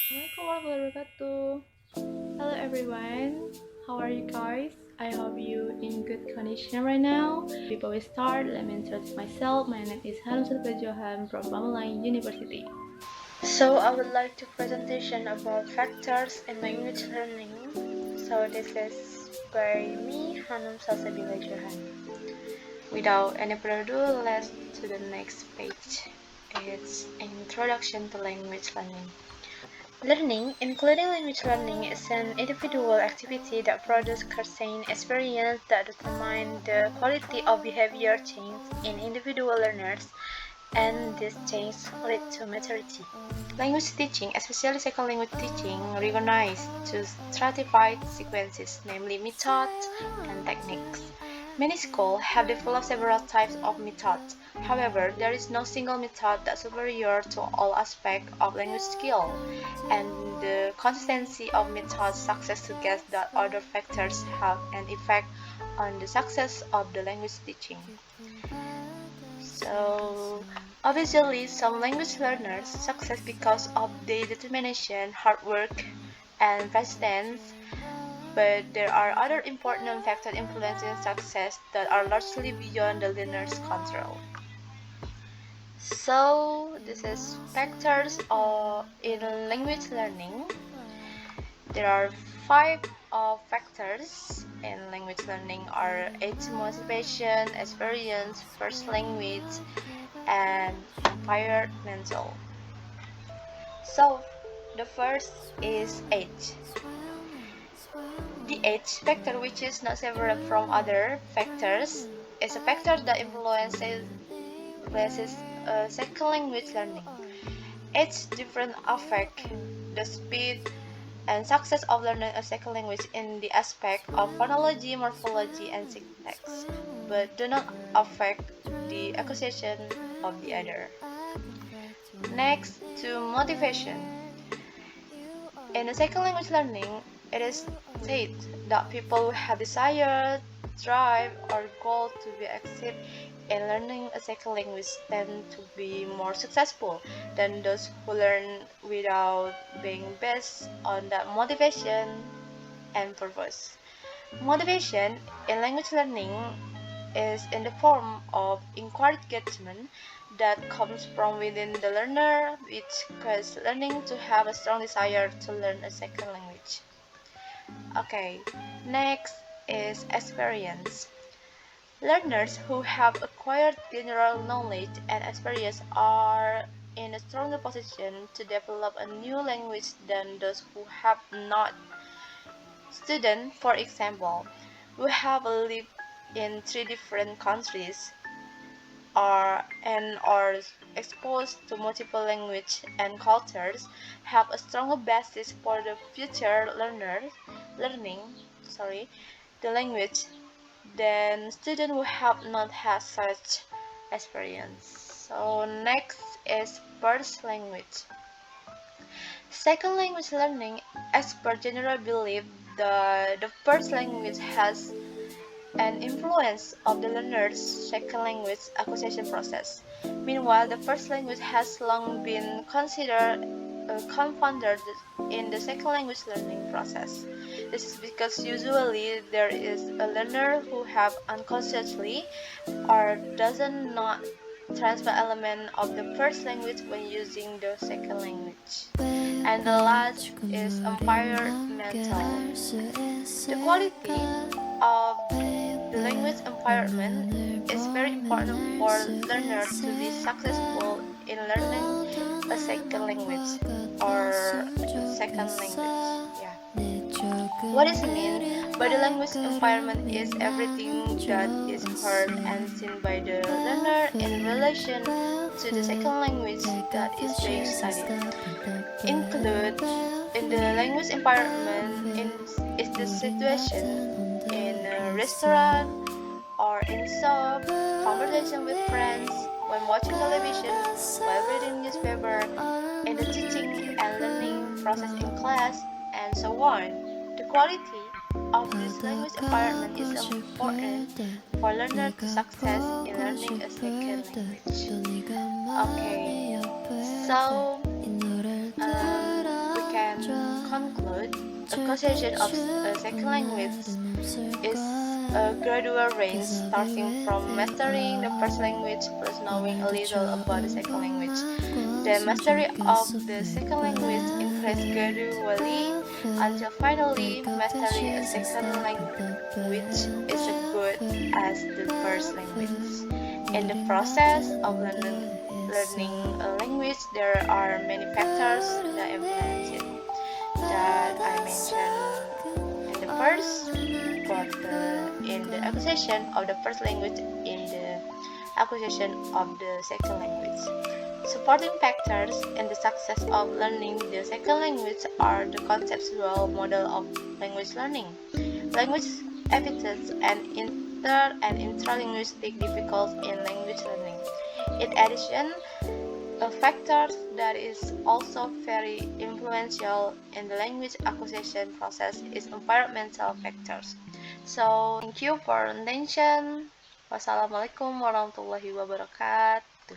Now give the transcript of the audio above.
Assalamualaikum warahmatullahi wabarakatuh. Hello everyone, how are you guys? I hope you in good condition right now. Before we start, let me introduce myself. My name is Hanum Salsabila Johan from Pamulang University. So I would like to presentation about factors in language learning. So this is by me, Hanum Salsabila Johan. Without any further ado, let's to the next page. It's Introduction to Language Learning. Learning, including language learning, is an individual activity that produces certain experience that determine the quality of behavior change in individual learners, and this change lead to maturity. Language teaching, especially psycholinguistic teaching, recognizes two stratified sequences, namely methods and techniques. Many schools have developed several types of methods. However, there is no single method that's superior to all aspects of language skill, and the consistency of method success suggests that other factors have an effect on the success of the language teaching. So, obviously, some language learners success because of their determination, hard work, and persistence. But there are other important factors influencing success that are largely beyond the learner's control. So, this is factors in language learning. There are five factors in language learning are age, motivation, experience, first language, and environmental. So, the first is age. The age factor, which is not separate from other factors, is a factor that influences second language learning. Age different affect the speed and success of learning a second language in the aspect of phonology, morphology, and syntax, but do not affect the acquisition of the other. Next, to motivation. In the second language learning, it is said that people who have desire, drive, or goal to be active in learning a second language tend to be more successful than those who learn without being based on that motivation and purpose. Motivation in language learning is in the form of encouragement that comes from within the learner, which causes learning to have a strong desire to learn a second language. Okay, next is experience. Learners who have acquired general knowledge and experience are in a stronger position to develop a new language than those who have not. Students, for example, who have lived in three different countries are exposed to multiple languages and cultures have a stronger basis for the future learning the language than students who have not had such experience. So next is first language. Second language learning, experts generally believe that the first language has an influence of the learner's second language acquisition process. Meanwhile, the first language has long been considered confounded in the second language learning process. This is because usually there is a learner who have unconsciously or doesn't not transfer element of the first language when using the second language. And the last is environmental. The quality of the language environment is very important for learners to be successful in learning a second language or second language. Yeah. What does it mean? By the language environment is everything that is heard and seen by the learner in relation to the second language that is being studied. Include in the language environment is the situation in a restaurant or in shop, conversation with friends, when watching television, while reading newspaper, in the teaching and learning process in class, and so on. The quality of this language environment is important for learners to success in learning a second language. Okay, so we conclude, acquisition of a second language is a gradual range starting from mastering the first language plus knowing a little about the second language. The mastery of the second language increases gradually until finally mastery a second language is as good as the first language. In the process of learning a language, there are many factors that influence it that I mentioned in the first, both in the acquisition of the first language in the acquisition of the second language. Supporting factors in the success of learning the second language are the conceptual model of language learning, language epithets, and inter and intralinguistic difficulties in language learning. In addition, a factor that is also very influential in the language acquisition process is environmental factors. So, thank you for attention. Wassalamualaikum warahmatullahi wabarakatuh.